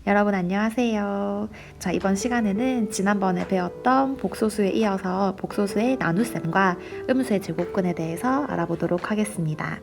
여러분 안녕하세요. 자, 이번 시간에는 지난번에 배웠던 복소수에 이어서 복소수의 나눗셈과 음수의 제곱근에 대해서 알아보도록 하겠습니다.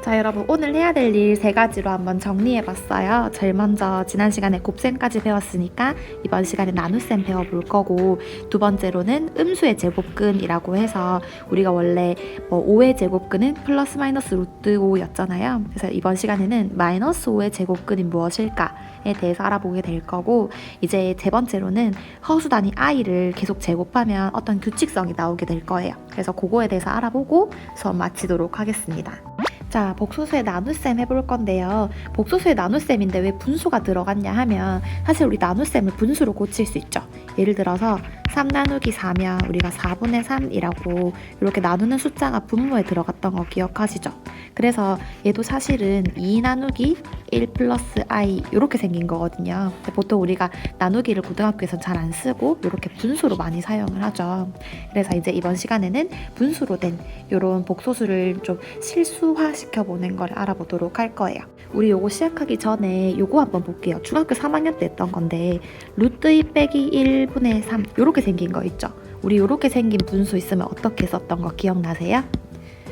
자, 여러분 오늘 해야 될 일 세 가지로 한번 정리해 봤어요. 제일 먼저 지난 시간에 곱셈까지 배웠으니까 이번 시간에 나눗셈 배워볼 거고, 두 번째로는 음수의 제곱근이라고 해서 우리가 원래 5의 제곱근은 플러스 마이너스 루트 5였잖아요. 그래서 이번 시간에는 마이너스 5의 제곱근이 무엇일까에 대해서 알아보게 될 거고, 이제 세 번째로는 허수 단위 i를 계속 제곱하면 어떤 규칙성이 나오게 될 거예요. 그래서 그거에 대해서 알아보고 수업 마치도록 하겠습니다. 자, 복소수의 나눗셈 해볼 건데요. 복소수의 나눗셈인데 왜 분수가 들어갔냐 하면, 사실 우리 나눗셈을 분수로 고칠 수 있죠. 예를 들어서 3 나누기 4면 우리가 4분의 3이라고 이렇게 나누는 숫자가 분모에 들어갔던 거 기억하시죠? 그래서 얘도 사실은 2 나누기 1 플러스 i 이렇게 생긴 거거든요. 보통 우리가 나누기를 고등학교에서 잘 안 쓰고 이렇게 분수로 많이 사용을 하죠. 그래서 이제 이번 시간에는 분수로 된 이런 복소수를 좀 실수화 시켜보는 걸 알아보도록 할 거예요. 우리 요거 시작하기 전에 요거 한번 볼게요. 중학교 3학년 때 했던 건데 루트 2 빼기 1분의 3 이렇게 생긴 거 있죠. 우리 이렇게 생긴 분수 있으면 어떻게 썼던 거 기억나세요?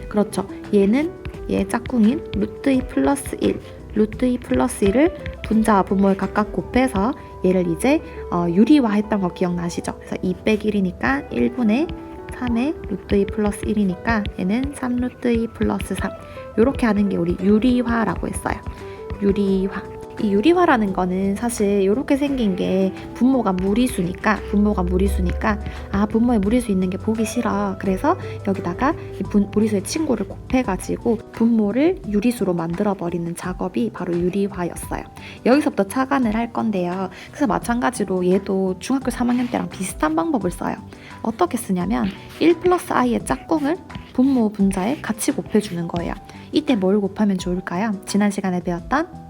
그렇죠. 얘는 얘 짝꿍인 루트 2 플러스 1 루트 2 플러스 1을 분자와 분모에 각각 곱해서 얘를 이제 유리화 했던 거 기억나시죠? 그래서 2 빼기 1이니까 1분의 3의 루트 2 플러스 1이니까 얘는 3 루트 2 플러스 3 이렇게 하는 게 우리 유리화라고 했어요. 유리화. 이 유리화라는 거는 사실 이렇게 생긴 게 분모가 무리수니까 분모에 무리수 있는 게 보기 싫어. 그래서 여기다가 이 무리수의 친구를 곱해가지고 분모를 유리수로 만들어버리는 작업이 바로 유리화였어요. 여기서부터 착안을 할 건데요. 그래서 마찬가지로 얘도 중학교 3학년 때랑 비슷한 방법을 써요. 어떻게 쓰냐면 1 플러스 i의 짝꿍을 분모 분자에 같이 곱해주는 거예요. 이때 뭘 곱하면 좋을까요? 지난 시간에 배웠던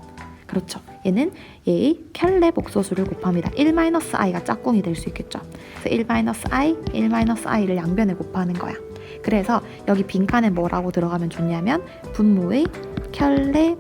그렇죠. 얘는 얘의 켤레 복소수를 곱합니다. 1-i가 짝꿍이 될 수 있겠죠. 그래서 1-i를 양변에 곱하는 거야. 그래서 여기 빈칸에 뭐라고 들어가면 좋냐면 분모의 켤레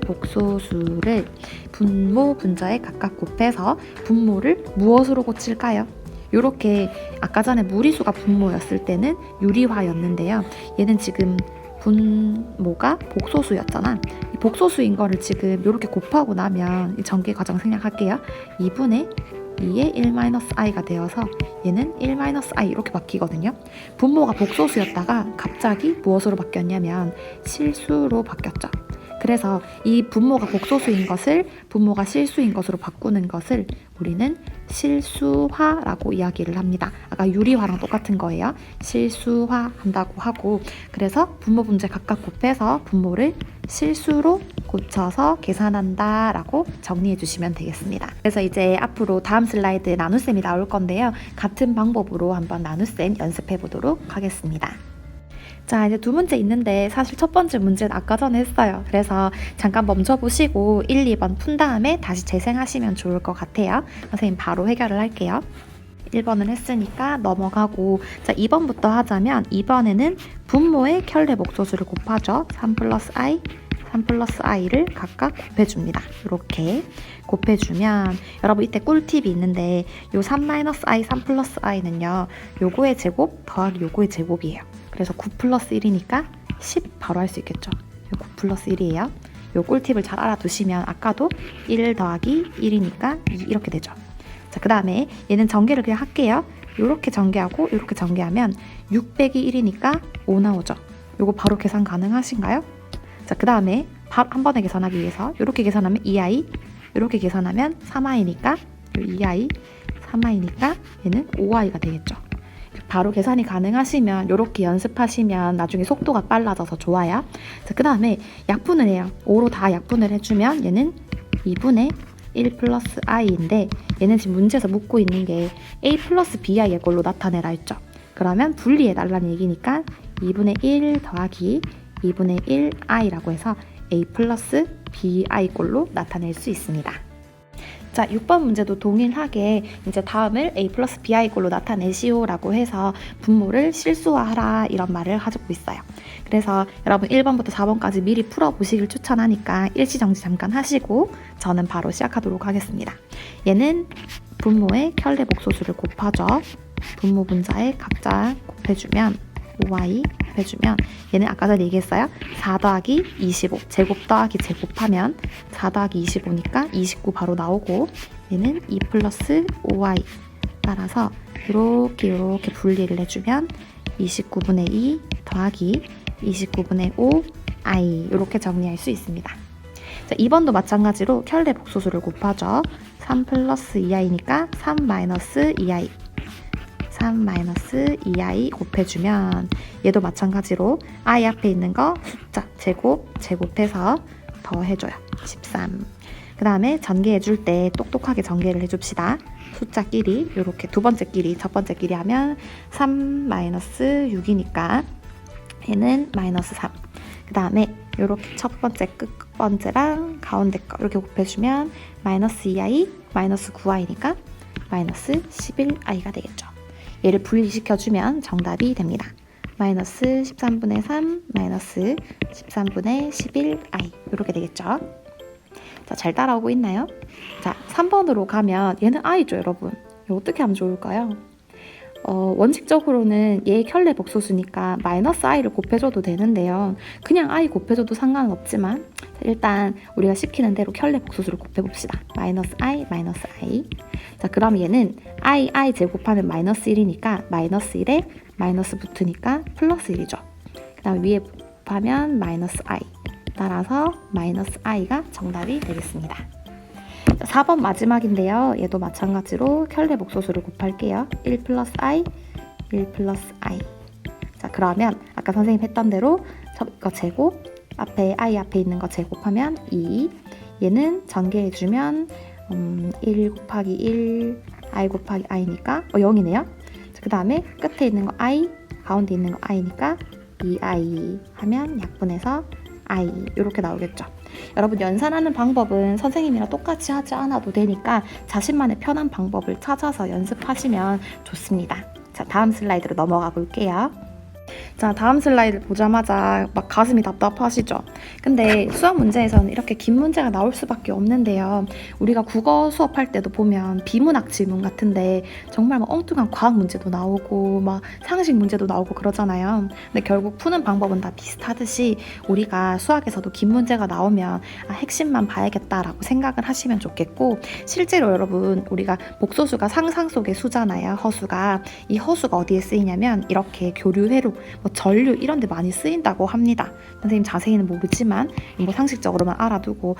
복소수를 분모 분자에 각각 곱해서 분모를 무엇으로 고칠까요? 요렇게 아까 전에 무리수가 분모였을 때는 유리화였는데요. 얘는 지금 분모가 복소수였잖아. 이 복소수인 거를 지금 이렇게 곱하고 나면 이 전개 과정 생략할게요. 2분의 2의 1-i가 되어서 얘는 1-i 이렇게 바뀌거든요. 분모가 복소수였다가 갑자기 무엇으로 바뀌었냐면 실수로 바뀌었죠. 그래서 이 분모가 복소수인 것을 분모가 실수인 것으로 바꾸는 것을 우리는 실수화라고 이야기를 합니다. 아까 유리화랑 똑같은 거예요. 실수화 한다고 하고, 그래서 분모 분자에 각각 곱해서 분모를 실수로 고쳐서 계산한다 라고 정리해 주시면 되겠습니다. 그래서 이제 앞으로 다음 슬라이드에 나눗셈이 나올 건데요. 같은 방법으로 한번 나눗셈 연습해 보도록 하겠습니다. 자, 이제 두 문제 있는데 사실 첫 번째 문제는 아까 전에 했어요. 그래서 잠깐 멈춰보시고 1, 2번 푼 다음에 다시 재생하시면 좋을 것 같아요. 선생님 바로 해결을 할게요. 1번은 했으니까 넘어가고, 자 2번부터 하자면 2번에는 분모의 켤레 복소수를 곱하죠. 3 플러스 i를 각각 곱해줍니다. 이렇게 곱해주면 여러분 이때 꿀팁이 있는데 요 3-i, 3 플러스 i는요 요거의 제곱 더하기 요거의 제곱이에요. 그래서 9 플러스 1이니까 10 바로 할 수 있겠죠. 9 플러스 1이에요. 요 꿀팁을 잘 알아두시면 아까도 1 더하기 1이니까 2 이렇게 되죠. 자, 그 다음에 얘는 전개를 그냥 할게요. 요렇게 전개하고 요렇게 전개하면 6 빼기 1이니까 5 나오죠. 요거 바로 계산 가능하신가요? 자, 그 다음에 한 번에 계산하기 위해서 요렇게 계산하면 2i, 요렇게 계산하면 3i니까 2i, 3i니까 얘는 5i가 되겠죠. 바로 계산이 가능하시면 이렇게 연습하시면 나중에 속도가 빨라져서 좋아요. 자, 그 다음에 약분을 해요. 5로 다 약분을 해주면 얘는 2분의 1 플러스 i인데 얘는 지금 문제에서 묻고 있는 게 a 플러스 bi의 걸로 나타내라 했죠. 그러면 분리해달라는 얘기니까 2분의 1 더하기 2분의 1i라고 해서 a 플러스 bi 꼴로 나타낼 수 있습니다. 자, 6번 문제도 동일하게 이제 다음을 a 플러스 bi 꼴로 나타내시오라고 해서 분모를 실수화하라 이런 말을 가지고 있어요. 그래서 여러분 1번부터 4번까지 미리 풀어보시길 추천하니까 일시정지 잠깐 하시고 저는 바로 시작하도록 하겠습니다. 얘는 분모의 켤레 복소수를 곱하죠. 분모 분자에 각자 곱해주면 5y 곱해주면 얘는 아까 전에 얘기했어요. 4 더하기 25 제곱 더하기 제곱하면 4 더하기 25니까 29 바로 나오고 얘는 2 플러스 5y 따라서 이렇게 분리를 해주면 29분의 2 더하기 29분의 5i 이렇게 정리할 수 있습니다. 자, 2번도 마찬가지로 켤레 복소수를 곱하죠. 3 플러스 2i니까 3 마이너스 2i 3 마이너스 2i 곱해주면 얘도 마찬가지로 i 앞에 있는 거 숫자 제곱해서 더해줘요. 13. 그 다음에 전개해줄 때 똑똑하게 전개를 해줍시다. 숫자끼리 이렇게 두 번째 끼리 첫 번째 끼리 하면 3 마이너스 6이니까 얘는 마이너스 3. 그 다음에 이렇게 첫 번째 끝 번째랑 가운데 거 이렇게 곱해주면 마이너스 2i 마이너스 9i니까 마이너스 11i가 되겠죠. 얘를 분리시켜주면 정답이 됩니다. 마이너스 13분의 3 마이너스 13분의 11i 이렇게 되겠죠. 자, 잘 따라오고 있나요? 자, 3번으로 가면 얘는 i죠, 여러분. 이거 어떻게 하면 좋을까요? 원칙적으로는 얘 켤레 복소수니까 마이너스 i를 곱해줘도 되는데요. 그냥 i 곱해줘도 상관은 없지만 일단 우리가 시키는 대로 켤레 복소수를 곱해봅시다. 마이너스 i 마이너스 i. 자, 그럼 얘는 i 제곱하면 마이너스 1이니까 마이너스 1에 마이너스 붙으니까 플러스 1이죠. 그 다음에 위에 곱하면 마이너스 i. 따라서 마이너스 i가 정답이 되겠습니다. 4번 마지막인데요. 얘도 마찬가지로 켤레 복소수를 곱할게요. 1 플러스 i, 1 플러스 i. 자, 그러면 아까 선생님 했던 대로 이거 제곱, i 앞에 있는 거 제곱하면 2. 얘는 전개해주면 1 곱하기 1, i 곱하기 i니까 0이네요. 그 다음에 끝에 있는 거 i, 가운데 있는 거 i니까 2i 하면 약분해서 i 이렇게 나오겠죠. 여러분 연산하는 방법은 선생님이랑 똑같이 하지 않아도 되니까 자신만의 편한 방법을 찾아서 연습하시면 좋습니다. 자, 다음 슬라이드로 넘어가 볼게요. 자, 다음 슬라이드 보자마자 막 가슴이 답답하시죠? 근데 수학 문제에서는 이렇게 긴 문제가 나올 수밖에 없는데요. 우리가 국어 수업할 때도 보면 비문학 지문 같은데 정말 막 엉뚱한 과학 문제도 나오고 막 상식 문제도 나오고 그러잖아요. 근데 결국 푸는 방법은 다 비슷하듯이 우리가 수학에서도 긴 문제가 나오면 핵심만 봐야겠다라고 생각을 하시면 좋겠고, 실제로 여러분 우리가 복소수가 상상 속의 수잖아요. 허수가. 이 허수가 어디에 쓰이냐면 이렇게 교류, 회로, 뭐 전류 이런 데 많이 쓰인다고 합니다. 선생님 자세히는 모르지만 뭐 상식적으로만 알아두고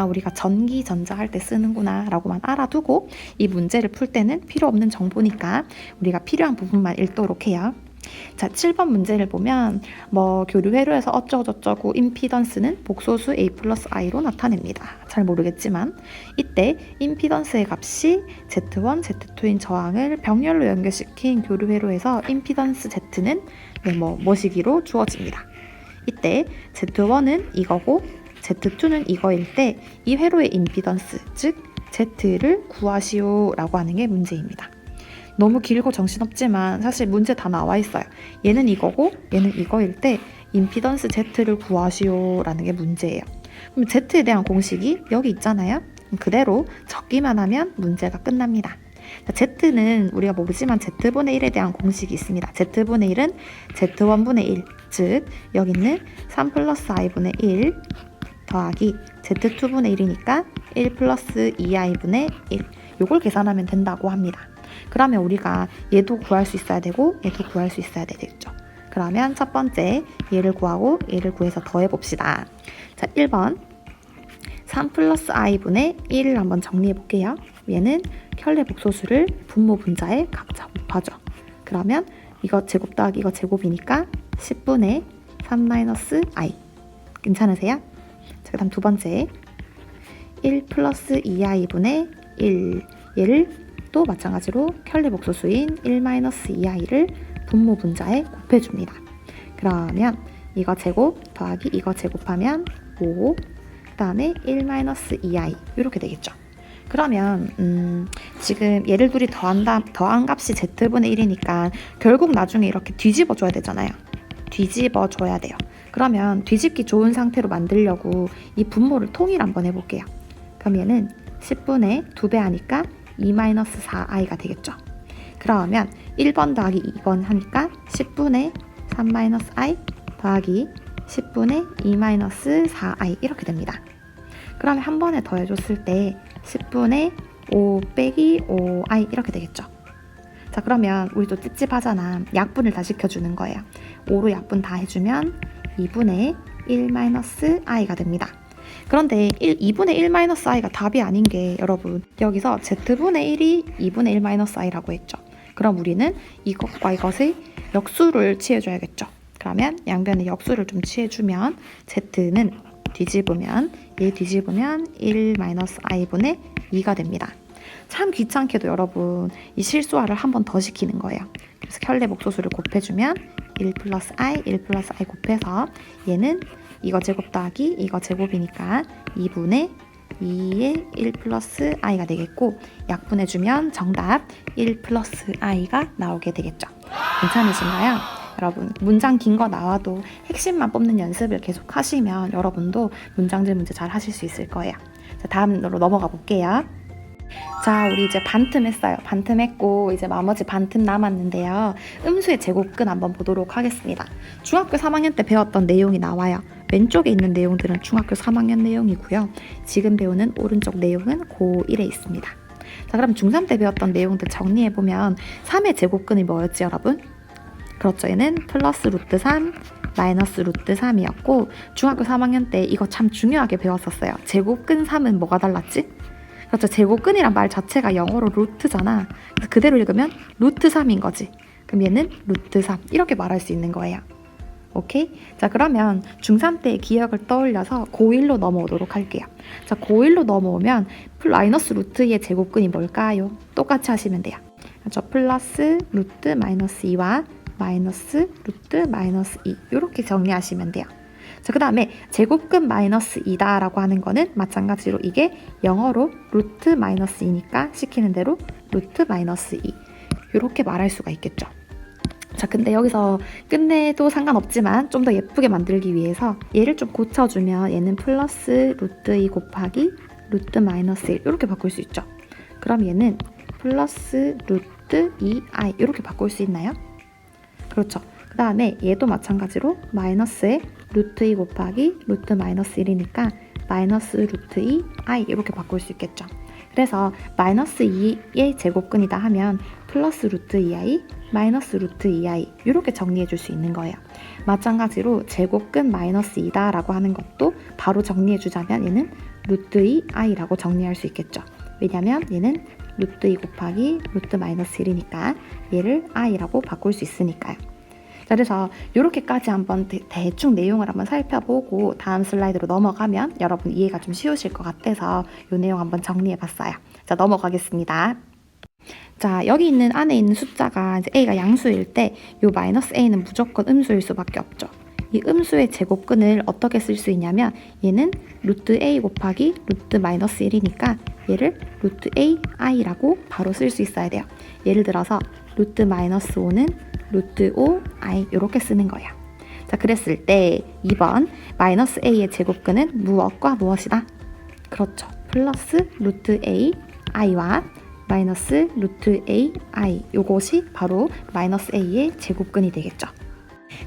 우리가 전기, 전자 할 때 쓰는구나 라고만 알아두고 이 문제를 풀 때는 필요 없는 정보니까 우리가 필요한 부분만 읽도록 해요. 자, 7번 문제를 보면 뭐 교류 회로에서 어쩌고저쩌고 임피던스는 복소수 a 플러스 i로 나타냅니다. 잘 모르겠지만 이때 임피던스의 값이 Z1, Z2인 저항을 병렬로 연결시킨 교류 회로에서 임피던스 Z는 뭐시기로 주어집니다. 이때 Z1은 이거고 Z2는 이거일 때 이 회로의 임피던스, 즉 Z를 구하시오 라고 하는 게 문제입니다. 너무 길고 정신없지만 사실 문제 다 나와 있어요. 얘는 이거고 얘는 이거일 때 임피던스 Z를 구하시오 라는 게 문제예요. 그럼 Z에 대한 공식이 여기 있잖아요. 그대로 적기만 하면 문제가 끝납니다. Z는 우리가 모르지만 Z분의 1에 대한 공식이 있습니다. Z분의 1은 Z1분의 1, 즉 여기 있는 3 플러스 i분의 1 더하기 Z2분의 1이니까 1 플러스 2i분의 1. 요걸 계산하면 된다고 합니다. 그러면 우리가 얘도 구할 수 있어야 되고 얘도 구할 수 있어야 되겠죠. 그러면 첫 번째 얘를 구하고 얘를 구해서 더해봅시다. 자, 1번 3 플러스 i분의 1을 한번 정리해 볼게요. 얘는 켤레 복소수를 분모 분자에 각자 곱하죠. 그러면 이거 제곱 더하기 이거 제곱이니까 10분의 3 마이너스 i. 괜찮으세요? 자, 그 다음 두 번째 1 플러스 2i분의 1. 얘를 또 마찬가지로 켤레 복소수인 1 마이너스 2i를 분모 분자에 곱해줍니다. 그러면 이거 제곱 더하기 이거 제곱하면 5. 그 다음에 1 마이너스 2i 이렇게 되겠죠. 그러면 지금 얘를 둘이 더한 값이 z분의 1이니까 결국 나중에 이렇게 뒤집어 줘야 되잖아요. 뒤집어 줘야 돼요. 그러면 뒤집기 좋은 상태로 만들려고 이 분모를 통일 한번 해볼게요. 그럼 얘는 10분의 2배 하니까 2-4i가 되겠죠. 그러면 1번 더하기 2번 하니까 10분의 3-i 더하기 10분의 2-4i 이렇게 됩니다. 그러면 한 번에 더해줬을 때 10분의 5 빼기 5i 이렇게 되겠죠. 자, 그러면 우리도 찝찝하잖아. 약분을 다 시켜주는 거예요. 5로 약분 다 해주면 2분의 1-i가 됩니다. 그런데 2분의 1-i가 답이 아닌 게 여러분 여기서 z분의 1이 2분의 1-i라고 했죠. 그럼 우리는 이것과 이것의 역수를 취해줘야겠죠. 그러면 양변의 역수를 좀 취해주면 z는 뒤집으면 1-i분의 2가 됩니다. 참 귀찮게도 여러분 이 실수화를 한 번 더 시키는 거예요. 그래서 켤레 복소수를 곱해주면 1 플러스 i 곱해서 얘는 이거 제곱 더하기 이거 제곱이니까 2분의 2의 1 플러스 i가 되겠고 약분해주면 정답 1 플러스 i가 나오게 되겠죠. 괜찮으신가요? 여러분 문장 긴 거 나와도 핵심만 뽑는 연습을 계속 하시면 여러분도 문장들 문제 잘 하실 수 있을 거예요. 자, 다음으로 넘어가 볼게요. 자, 우리 이제 반틈 했어요. 반틈 했고 이제 나머지 반틈 남았는데요. 음수의 제곱근 한번 보도록 하겠습니다. 중학교 3학년 때 배웠던 내용이 나와요. 왼쪽에 있는 내용들은 중학교 3학년 내용이고요. 지금 배우는 오른쪽 내용은 고1에 있습니다. 자, 그럼 중3 때 배웠던 내용들 정리해보면 3의 제곱근이 뭐였지 여러분? 그렇죠. 얘는 플러스 루트 3 마이너스 루트 3이었고 중학교 3학년 때 이거 참 중요하게 배웠었어요. 제곱근 3은 뭐가 달랐지? 그렇죠. 제곱근이란 말 자체가 영어로 루트잖아. 그래서 그대로 읽으면 루트 3인 거지. 그럼 얘는 루트 3 이렇게 말할 수 있는 거예요. 오케이? 자, 그러면 중3 때의 기억을 떠올려서 고1로 넘어오도록 할게요. 자, 고1로 넘어오면 마이너스 루트 2의 제곱근이 뭘까요? 똑같이 하시면 돼요. 그렇죠. 플러스 루트 마이너스 2와 마이너스 루트 마이너스 2 이렇게 정리하시면 돼요. 자, 그 다음에 제곱근 마이너스 2다 라고 하는 거는 마찬가지로 이게 영어로 루트 마이너스 2니까 시키는 대로 루트 마이너스 2 이렇게 말할 수가 있겠죠. 자, 근데 여기서 끝내도 상관없지만 좀 더 예쁘게 만들기 위해서 얘를 좀 고쳐주면 얘는 플러스 루트 2 곱하기 루트 마이너스 1 이렇게 바꿀 수 있죠. 그럼 얘는 플러스 루트 2i 이렇게 바꿀 수 있나요? 그렇죠. 그 다음에 얘도 마찬가지로 마이너스에 루트 2 곱하기 루트 마이너스 1이니까 마이너스 루트 2i 이렇게 바꿀 수 있겠죠. 그래서 마이너스 2의 제곱근이다 하면 플러스 루트 2i 마이너스 루트 2i 이렇게 정리해 줄 수 있는 거예요. 마찬가지로 제곱근 마이너스 2다 라고 하는 것도 바로 정리해 주자면 얘는 루트 2i라고 정리할 수 있겠죠. 왜냐면 얘는 루트 2 곱하기 루트 마이너스 1이니까 얘를 i라고 바꿀 수 있으니까요. 자, 그래서 이렇게까지 한번 대충 내용을 한번 살펴보고 다음 슬라이드로 넘어가면 여러분 이해가 좀 쉬우실 것 같아서 이 내용 한번 정리해봤어요. 자, 넘어가겠습니다. 자, 여기 있는 안에 있는 숫자가 이제 a가 양수일 때 이 마이너스 a는 무조건 음수일 수밖에 없죠. 이 음수의 제곱근을 어떻게 쓸 수 있냐면 얘는 루트 a 곱하기 루트 마이너스 1이니까 얘를 루트 ai라고 바로 쓸 수 있어야 돼요. 예를 들어서 루트 마이너스 5는 루트 5i 이렇게 쓰는 거예요. 자, 그랬을 때 2번 마이너스 a의 제곱근은 무엇과 무엇이다? 그렇죠. 플러스 루트 ai와 마이너스 루트 ai 요것이 바로 마이너스 a의 제곱근이 되겠죠.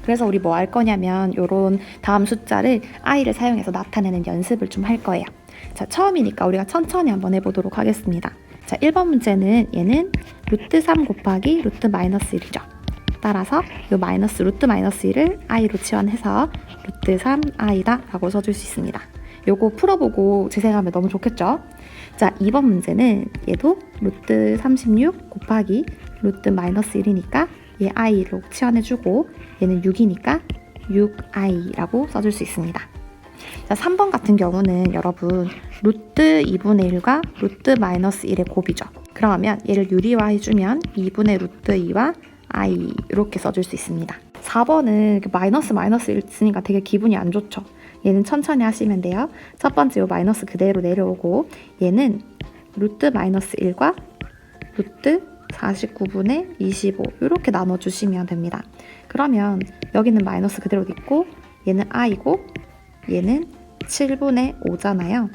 그래서 우리 뭐 할 거냐면 요런 다음 숫자를 i를 사용해서 나타내는 연습을 좀 할 거예요. 자, 처음이니까 우리가 천천히 한번 해보도록 하겠습니다. 자, 1번 문제는 얘는 루트 3 곱하기 루트 마이너스 1이죠. 따라서 요 마이너스 루트 마이너스 1을 i로 치환해서 루트 3i다 라고 써줄 수 있습니다. 요거 풀어보고 재생하면 너무 좋겠죠? 자, 2번 문제는 얘도 루트 36 곱하기 루트 마이너스 1이니까 얘 i로 치환해주고 얘는 6이니까 6i라고 써줄 수 있습니다. 자, 3번 같은 경우는 여러분 루트 2분의 1과 루트 마이너스 1의 곱이죠. 그러면 얘를 유리화 해주면 2분의 루트 2와 i 이렇게 써줄 수 있습니다. 4번은 마이너스 1 쓰니까 되게 기분이 안 좋죠. 얘는 천천히 하시면 돼요. 첫 번째 요 마이너스 그대로 내려오고 얘는 루트 마이너스 1과 루트 49분의 25 이렇게 나눠주시면 됩니다. 그러면 여기는 마이너스 그대로 있고 얘는 i고 얘는 7분의 5잖아요.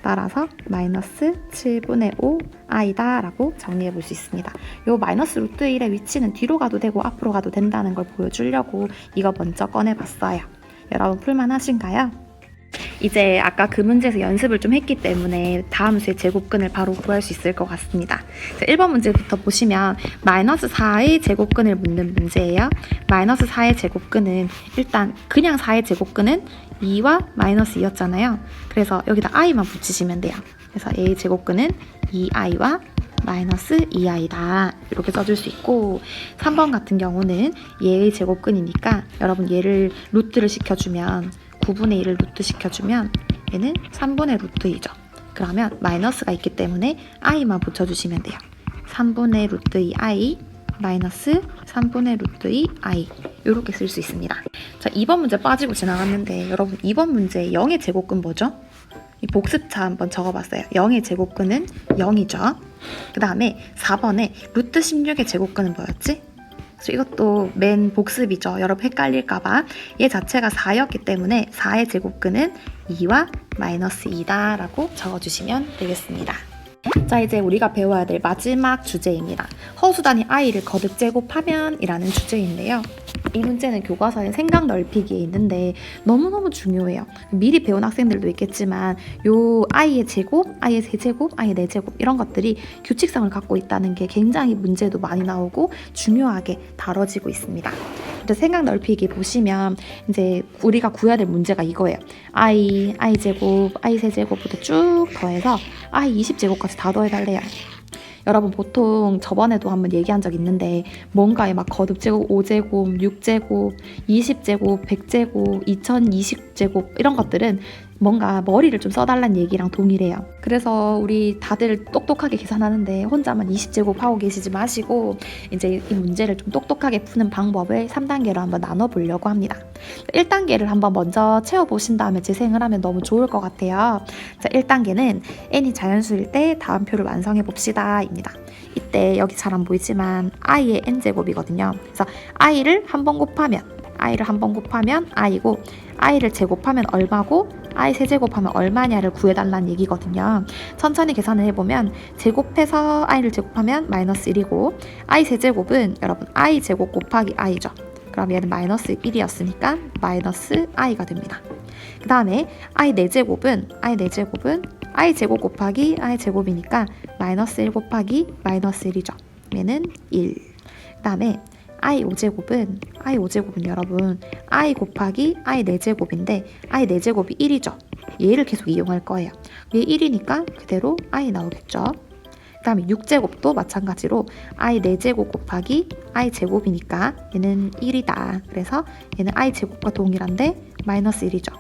따라서 마이너스 7분의 5 i다 라고 정리해 볼 수 있습니다. 요 마이너스 루트 1의 위치는 뒤로 가도 되고 앞으로 가도 된다는 걸 보여주려고 이거 먼저 꺼내봤어요. 여러분 풀만하신가요? 이제 아까 그 문제에서 연습을 좀 했기 때문에 다음 수의 제곱근을 바로 구할 수 있을 것 같습니다. 자, 1번 문제부터 보시면 마이너스 4의 제곱근을 묻는 문제예요. 마이너스 4의 제곱근은 일단 그냥 4의 제곱근은 2와 마이너스 2였잖아요. 그래서 여기다 i만 붙이시면 돼요. 그래서 a의 제곱근은 2i와 마이너스 2i다 이렇게 써줄 수 있고 3번 같은 경우는 얘의 제곱근이니까 여러분 얘를 루트를 시켜주면 9분의 1을 루트 시켜주면 얘는 3분의 루트 2죠. 그러면 마이너스가 있기 때문에 i만 붙여주시면 돼요. 3분의 루트 2i 마이너스 3분의 루트 2i 이렇게 쓸 수 있습니다. 자, 2번 문제 빠지고 지나갔는데 여러분 2번 문제 0의 제곱근 뭐죠? 이 복습차 한번 적어봤어요. 0의 제곱근은 0이죠. 그 다음에 4번에 루트 16의 제곱근은 뭐였지? 이것도 맨 복습이죠. 여러분 헷갈릴까봐 얘 자체가 4였기 때문에 4의 제곱근은 2와 마이너스 2다 라고 적어주시면 되겠습니다. 자, 이제 우리가 배워야 될 마지막 주제입니다. 허수단위 i를 거듭 제곱하면 이라는 주제인데요. 이 문제는 교과서에 생각 넓히기에 있는데 너무너무 중요해요. 미리 배운 학생들도 있겠지만 요 i의 제곱, i의 세제곱, i의 네제곱 이런 것들이 규칙성을 갖고 있다는 게 굉장히 문제도 많이 나오고 중요하게 다뤄지고 있습니다. 이제 생각 넓히기 보시면 이제 우리가 구해야 될 문제가 이거예요. i 제곱, i 세제곱부터 쭉 더해서 i 20제곱까지 다 더해달래요. 여러분 보통 저번에도 한번 얘기한 적 있는데 뭔가에 막 거듭제곱 5제곱, 6제곱, 20제곱, 100제곱, 2020제곱 이런 것들은 뭔가 머리를 좀 써달라는 얘기랑 동일해요. 그래서 우리 다들 똑똑하게 계산하는데 혼자만 20제곱 하고 계시지 마시고 이제 이 문제를 좀 똑똑하게 푸는 방법을 3단계로 한번 나눠보려고 합니다. 1단계를 한번 먼저 채워보신 다음에 재생을 하면 너무 좋을 것 같아요. 자, 1단계는 n이 자연수일 때 다음표를 완성해 봅시다 입니다. 이때 여기 잘 안 보이지만 i의 n제곱이거든요. 그래서 i를 한 번 곱하면 i고 i를 제곱하면 얼마고 i 세제곱하면 얼마냐를 구해달라는 얘기거든요. 천천히 계산을 해보면 제곱해서 i를 제곱하면 마이너스 1이고 i 세제곱은 여러분 i 제곱 곱하기 i죠. 그럼 얘는 마이너스 1이었으니까 마이너스 i가 됩니다. 그 다음에 i 네제곱은 i 제곱 곱하기 i 제곱이니까 마이너스 1 곱하기 마이너스 1이죠. 얘는 1. 그 다음에 i 5제곱은 여러분 i 곱하기 i 4제곱인데 i 4제곱이 1이죠. 얘를 계속 이용할 거예요. 얘 1이니까 그대로 i 나오겠죠. 그 다음에 6제곱도 마찬가지로 i 4제곱 곱하기 i 제곱이니까 얘는 1이다. 그래서 얘는 i 제곱과 동일한데 마이너스 1이죠.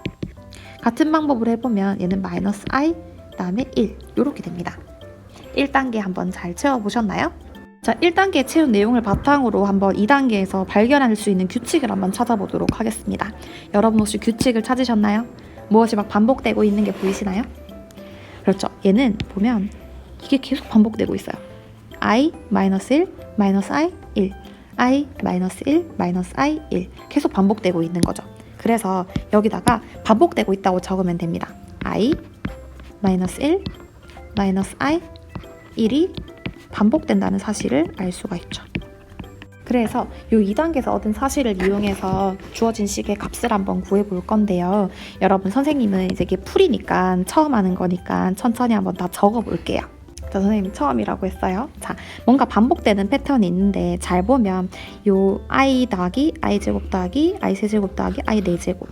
같은 방법으로 해보면 얘는 마이너스 i 그 다음에 1 이렇게 됩니다. 1단계 한번 잘 채워보셨나요? 자, 1단계 채운 내용을 바탕으로 한번 2단계에서 발견할 수 있는 규칙을 한번 찾아보도록 하겠습니다. 여러분 혹시 규칙을 찾으셨나요? 무엇이 막 반복되고 있는 게 보이시나요? 그렇죠. 얘는 보면 이게 계속 반복되고 있어요. i, 마이너스 1, 마이너스 i, 1 i, 마이너스 1, 마이너스 i, 1 계속 반복되고 있는 거죠. 그래서 여기다가 반복되고 있다고 적으면 됩니다. i, 마이너스 1, 마이너스 i, 1이 반복된다는 사실을 알 수가 있죠. 그래서 이 2단계에서 얻은 사실을 이용해서 주어진 식의 값을 한번 구해볼 건데요. 여러분 선생님은 이제 이게 풀이니까 처음 하는 거니까 천천히 한번 다 적어볼게요. 자, 선생님 처음이라고 했어요. 자, 뭔가 반복되는 패턴이 있는데 잘 보면 요 i 더하기 i 제곱 더하기 i 세제곱 더하기 i 4제곱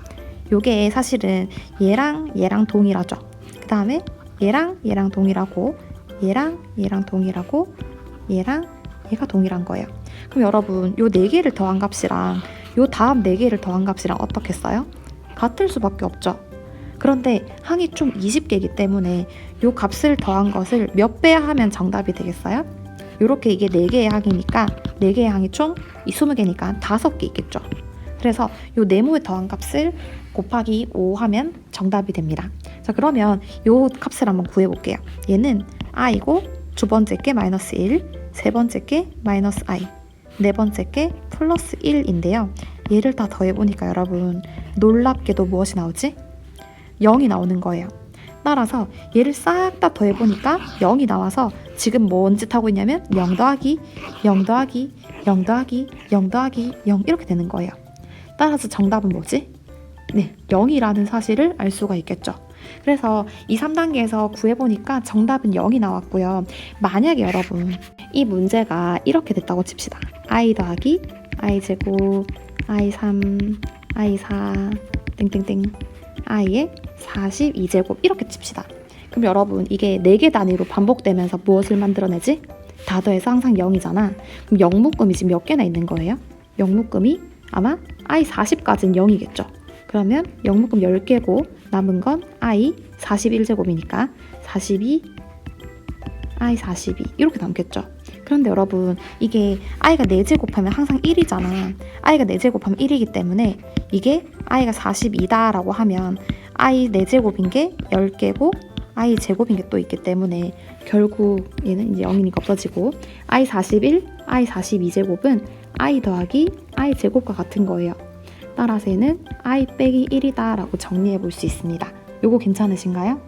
요게 사실은 얘랑 동일하죠. 그 다음에 얘랑 동일하고 얘랑 동일하고 얘가 동일한 거예요. 그럼 여러분 요 4개를 더한 값이랑 요 다음 4개를 더한 값이랑 어떻게 써요? 같을 수밖에 없죠. 그런데 항이 총 20개이기 때문에 요 값을 더한 것을 몇 배 하면 정답이 되겠어요? 요렇게 이게 4개의 항이니까 4개의 항이 총 20개니까 5개 있겠죠. 그래서 요 네모에 더한 값을 곱하기 5 하면 정답이 됩니다. 자, 그러면 요 값을 한번 구해볼게요. 얘는 i고 두 번째 게 마이너스 1, 세 번째 게 마이너스 i, 네 번째 게 플러스 1인데요. 얘를 다 더해보니까 여러분 놀랍게도 무엇이 나오지? 0이 나오는 거예요. 따라서 얘를 싹 다 더해보니까 0이 나와서 지금 뭔 짓 하고 있냐면 0 더하기 0 더하기 0 더하기 0 더하기 0 이렇게 되는 거예요. 따라서 정답은 뭐지? 네, 0이라는 사실을 알 수가 있겠죠. 그래서 2, 3단계에서 구해보니까 정답은 0이 나왔고요. 만약에 여러분 이 문제가 이렇게 됐다고 칩시다. i 더하기 i 제곱 i 3 i 4 땡땡땡 i의 42제곱 이렇게 칩시다. 그럼 여러분 이게 4개 단위로 반복되면서 무엇을 만들어내지? 다 더해서 항상 0이잖아. 그럼 0묶음이 지금 몇 개나 있는 거예요? 0묶음이 아마 i 40까지는 0이겠죠. 그러면 0묶음 10개고 남은 건 i 41제곱이니까 42 i 42 이렇게 남겠죠. 그런데 여러분 이게 i가 4제곱하면 항상 1이잖아. i가 4제곱하면 1이기 때문에 이게 i가 42다 라고 하면 i 4제곱인 게 10개고 i 제곱인 게 또 있기 때문에 결국 얘는 이제 0이니까 없어지고 i 41, i 42제곱은 i 더하기 i 제곱과 같은 거예요. 따라서 얘는 i 빼기 1이다 라고 정리해 볼 수 있습니다. 요거 괜찮으신가요?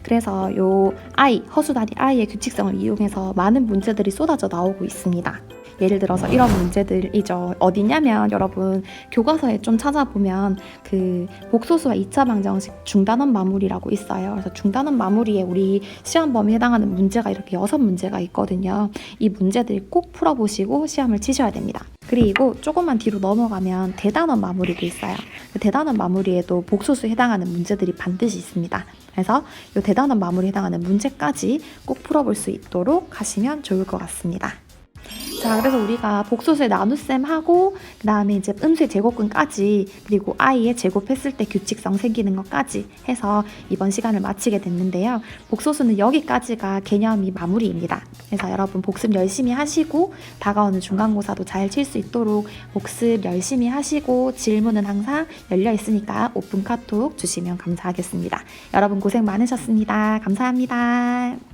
그래서 요 i, 허수단위 i의 규칙성을 이용해서 많은 문제들이 쏟아져 나오고 있습니다. 예를 들어서 이런 문제들이죠. 어디냐면 여러분 교과서에 좀 찾아보면 그 복소수와 2차 방정식 중단원 마무리라고 있어요. 그래서 중단원 마무리에 우리 시험 범위에 해당하는 문제가 이렇게 6문제가 있거든요. 이 문제들 꼭 풀어보시고 시험을 치셔야 됩니다. 그리고 조금만 뒤로 넘어가면 대단원 마무리도 있어요. 대단원 마무리에도 복소수에 해당하는 문제들이 반드시 있습니다. 그래서 이 대단원 마무리에 해당하는 문제까지 꼭 풀어볼 수 있도록 하시면 좋을 것 같습니다. 자, 그래서 우리가 복소수의 나눗셈 하고 그 다음에 이제 음수의 제곱근까지 그리고 i의 제곱했을 때 규칙성 생기는 것까지 해서 이번 시간을 마치게 됐는데요. 복소수는 여기까지가 개념이 마무리입니다. 그래서 여러분 복습 열심히 하시고 다가오는 중간고사도 잘 칠 수 있도록 복습 열심히 하시고 질문은 항상 열려 있으니까 오픈 카톡 주시면 감사하겠습니다. 여러분 고생 많으셨습니다. 감사합니다.